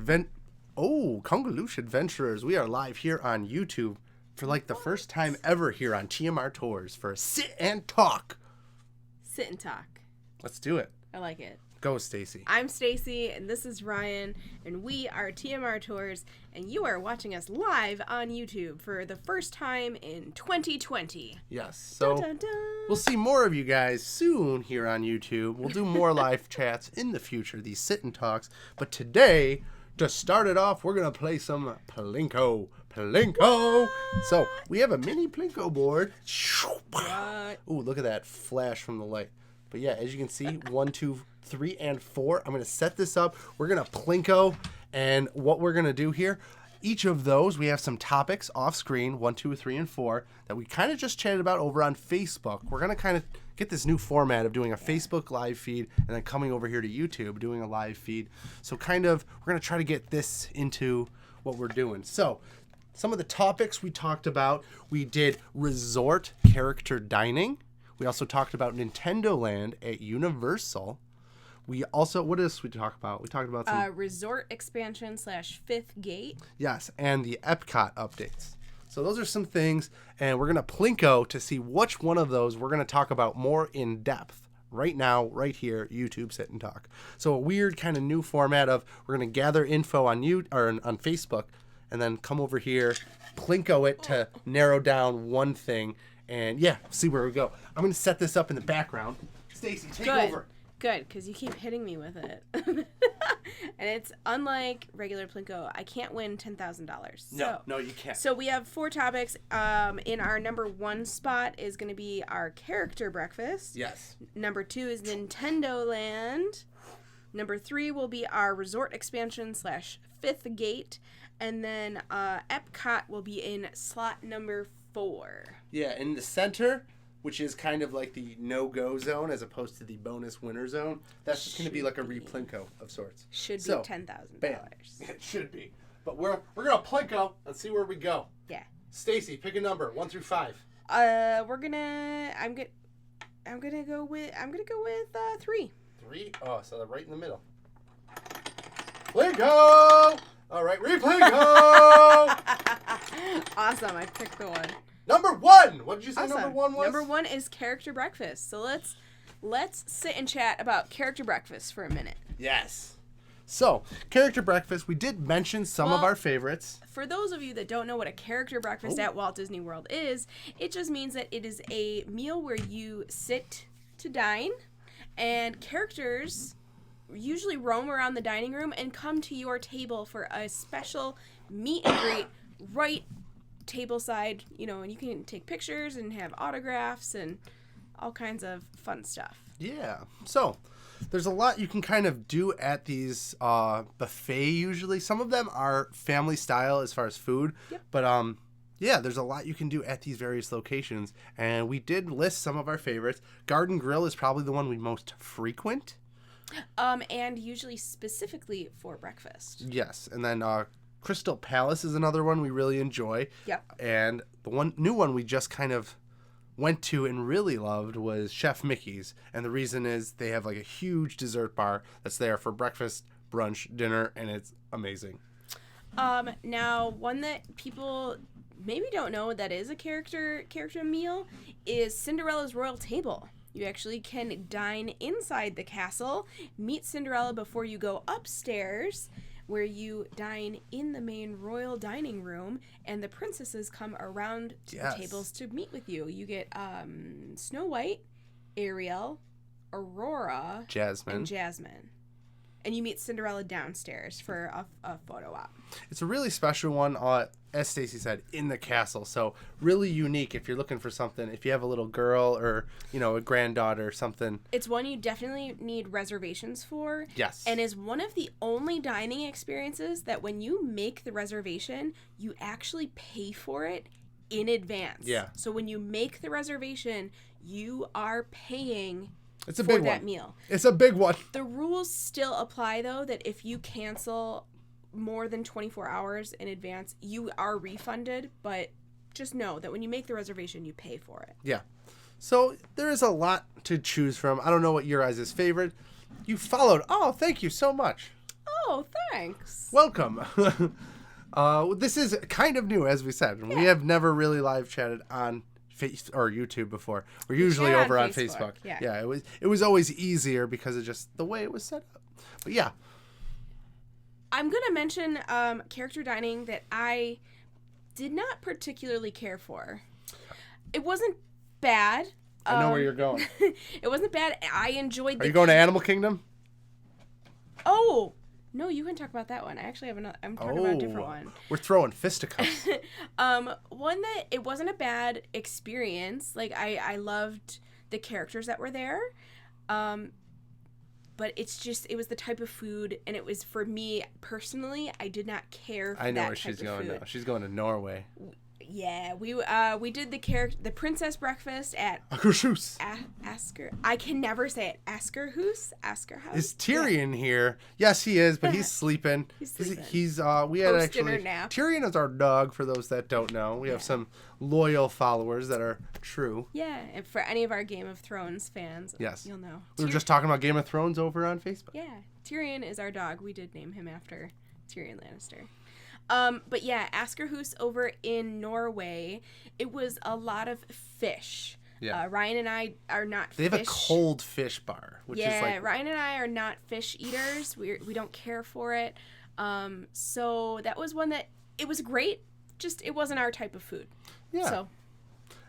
Congaloosh Adventurers. We are live here on YouTube for like the first time ever here on TMR Tours for Sit and Talk. Sit and talk. Let's do it. I like it. Go, Stacy. I'm Stacy, and this is Ryan, and we are TMR Tours, and you are watching us live on YouTube for the first time in 2020. Yes, so Dun, dun, dun. we'll see more of you guys soon here on YouTube. We'll do more live chats in the future, these Sit and Talks. But today, to start it off, we're going to play some Plinko. So, we have a mini Plinko board. What? Ooh, look at that flash from the light. But yeah, as you can see, 1, 2, 3, and 4. I'm going to set this up. We're going to Plinko. And what we're going to do here, each of those, we have some topics off screen, 1, 2, 3, and 4, that we kind of just chatted about over on Facebook. We're going to kind of get this new format of doing a Facebook live feed and then coming over here to YouTube, doing a live feed. So kind of, we're going to try to get this into what we're doing. So some of the topics we talked about, we did resort character dining. We also talked about Nintendo Land at Universal. We also, what else we talk about? We talked about some... resort expansion / fifth gate. Yes, and the Epcot updates. So those are some things, and we're going to Plinko to see which one of those we're going to talk about more in depth right now, right here, YouTube Sit and Talk. So a weird kind of new format of we're going to gather info on on Facebook, and then come over here, Plinko it to narrow down one thing, and yeah, see where we go. I'm going to set this up in the background. Stacy, take over. Good, because you keep hitting me with it. And it's unlike regular Plinko. I can't win $10,000. No, you can't. So we have 4 topics. In our number 1 spot is going to be our character breakfast. Yes. Number 2 is Nintendo Land. Number 3 will be our resort expansion / fifth gate. And then Epcot will be in slot number 4. Yeah, in the center, which is kind of like the no-go zone as opposed to the bonus winner zone. That's just going to be like a replinko of sorts. Should be $10,000. It should be. But we're going to plinko and see where we go. Yeah. Stacy, pick a number, 1 through 5. I'm gonna go with 3. 3? Oh, so they're right in the middle. Plinko! All right, replinko! Awesome, I picked the one. Number 1! What did you say Awesome. number 1 was? Number 1 is character breakfast. So let's sit and chat about character breakfast for a minute. Yes. So, character breakfast, we did mention some of our favorites. For those of you that don't know what a character breakfast at Walt Disney World is, it just means that it is a meal where you sit to dine, and characters usually roam around the dining room and come to your table for a special meet and greet right tableside, and you can take pictures and have autographs and all kinds of fun stuff. Yeah. So, there's a lot you can kind of do at these buffet usually. Some of them are family style as far as food. Yep. But yeah, there's a lot you can do at these various locations. And we did list some of our favorites. Garden Grill is probably the one we most frequent. And usually specifically for breakfast. Yes. And then Crystal Palace is another one we really enjoy. Yep. And the new one we just kind of went to and really loved was Chef Mickey's. And the reason is they have like a huge dessert bar that's there for breakfast, brunch, dinner, and it's amazing. Now, one that people maybe don't know that is a character meal is Cinderella's Royal Table. You actually can dine inside the castle, meet Cinderella before you go upstairs, where you dine in the main royal dining room, and the princesses come around to the tables to meet with you. You get Snow White, Ariel, Aurora, Jasmine. And you meet Cinderella downstairs for a photo op. It's a really special one, as Stacy said, in the castle. So really unique if you're looking for something. If you have a little girl or, a granddaughter or something. It's one you definitely need reservations for. Yes. And is one of the only dining experiences that when you make the reservation, you actually pay for it in advance. Yeah. So when you make the reservation, you are paying It's a for big that one. meal. It's a big one. The rules still apply, though, that if you cancel more than 24 hours in advance, you are refunded, but just know that when you make the reservation, you pay for it. Yeah. So there is a lot to choose from. I don't know what your guys' favorite. You followed. Oh, thank you so much. Oh, thanks. Welcome. This is kind of new, as we said. Yeah. We have never really live chatted on or YouTube before. We're usually chat on over on Facebook. Facebook. Yeah. It was always easier because of just the way it was set up. But yeah, I'm going to mention character dining that I did not particularly care for. It wasn't bad. I know where you're going. It wasn't bad. I enjoyed Are you going to Animal Kingdom? Oh, no, you can talk about that one. I actually have another. I'm talking about a different one. We're throwing fisticuffs. One that it wasn't a bad experience. Like I loved the characters that were there. But it was the type of food, and it was, for me personally, I did not care for that type of food. I know where she's going now. She's going to Norway. Yeah, we did the princess breakfast at Akershus. Asker. I can never say it. Askerhus? Askerhouse? Is Tyrion here? Yes, he is, but he's sleeping. He's sleeping. We had Post-dinner actually nap. Tyrion is our dog. For those that don't know, we have some loyal followers that are true. Yeah, and for any of our Game of Thrones fans, Yes, you'll know. We were just talking about Game of Thrones over on Facebook. Yeah, Tyrion is our dog. We did name him after Tyrion Lannister. But yeah, Askerhus over in Norway, it was a lot of fish. Yeah. Ryan and I are not They have fish. a cold fish bar, which is like Ryan and I are not fish eaters. We don't care for it. So that was one that, it was great, just it wasn't our type of food. yeah. So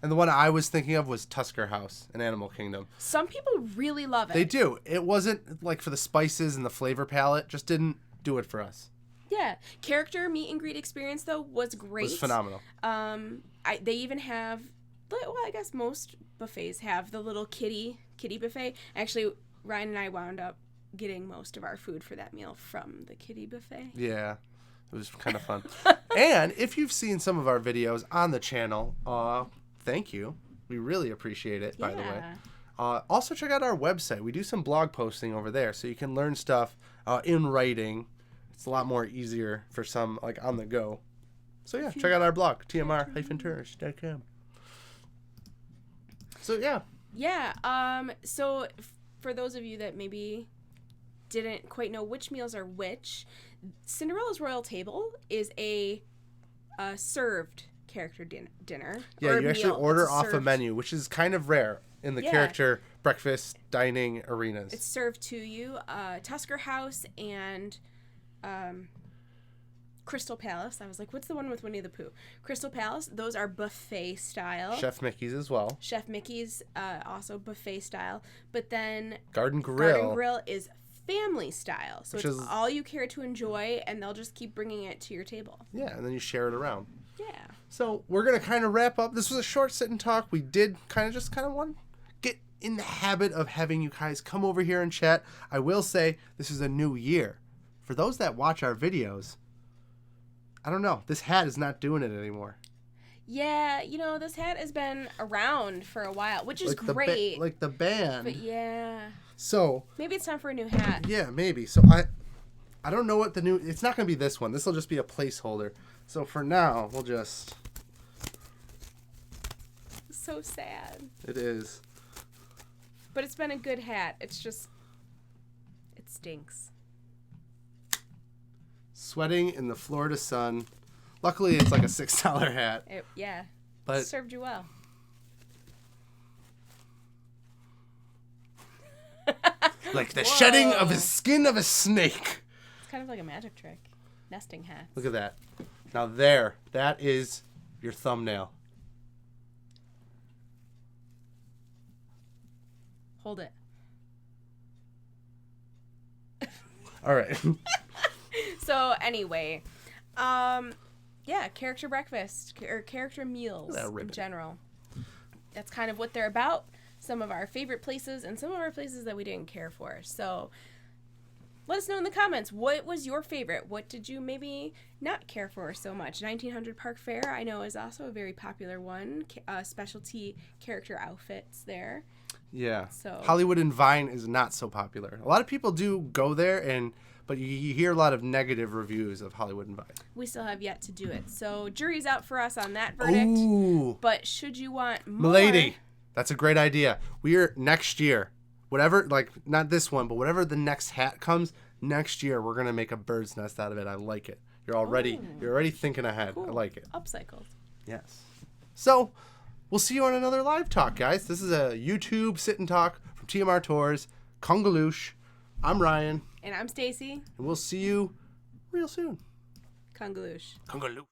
And the one I was thinking of was Tusker House in Animal Kingdom. some people really love it. They do. It wasn't like for the spices and the flavor palette. Just didn't do it for us. Yeah, character meet and greet experience though was great. It was phenomenal. They even have, well, I guess most buffets have the little kitty buffet. Actually, Ryan and I wound up getting most of our food for that meal from the kitty buffet. Yeah, it was kind of fun. And if you've seen some of our videos on the channel, thank you. We really appreciate it, by the way. Also, check out our website. We do some blog posting over there, so you can learn stuff in writing. It's a lot more easier for some, like, on the go. So, yeah, check out our blog, tmr-tourist.com. So, yeah. Yeah, so for those of you that maybe didn't quite know which meals are which, Cinderella's Royal Table is a served character dinner. Yeah, or you actually meal. order It's off a served. menu, which is kind of rare in the character breakfast dining arenas. It's served to you. Tusker House and Crystal Palace. I was like, what's the one with Winnie the Pooh? Crystal Palace. Those are buffet style. Chef Mickey's as well. Chef Mickey's also buffet style. But then Garden Grill. is family style. So Which it's is- all you care to enjoy, and they'll just keep bringing it to your table. Yeah, and then you share it around. Yeah. So we're going to kind of wrap up. This was a short sit and talk. We did kind of want to get in the habit of having you guys come over here and chat. I will say this is a new year. For those that watch our videos, I don't know. This hat is not doing it anymore. Yeah, this hat has been around for a while, which is Like great. like the band. But yeah. So, Maybe it's time for a new hat. yeah, maybe. So I don't know what the new... It's not going to be this one. This will just be a placeholder. So for now, we'll just... So sad. It is. But it's been a good hat. It's just... It stinks. Sweating in the Florida sun. Luckily, it's like a $6 hat. Yeah. But Served you well. like the shedding of Whoa. the skin of a snake. It's kind of like a magic trick. Nesting hat. Look at that. Now that is your thumbnail. Hold it. All right. So anyway, yeah, character breakfast or character meals That in ribbon. general. That's kind of what they're about. Some of our favorite places and some of our places that we didn't care for. So let us know in the comments, what was your favorite? What did you maybe not care for so much? 1900 Park Fair, I know, is also a very popular one. Specialty character outfits there. Yeah. So- Hollywood and Vine is not so popular. A lot of people do go there, but you hear a lot of negative reviews of Hollywood and Vine. We still have yet to do it. So jury's out for us on that verdict. Ooh. But should you want more... Milady, that's a great idea. We're next year, whatever, like not this one, but whatever the next hat comes, Next year, we're going to make a bird's nest out of it. I like it. You're already thinking ahead. Cool. I like it. Upcycled. Yes. So, we'll see you on another live talk, guys. This is a YouTube sit and talk from TMR Tours. Kongaloosh. I'm Ryan. And I'm Stacy. And we'll see you real soon. Kongaloosh. Kongaloosh.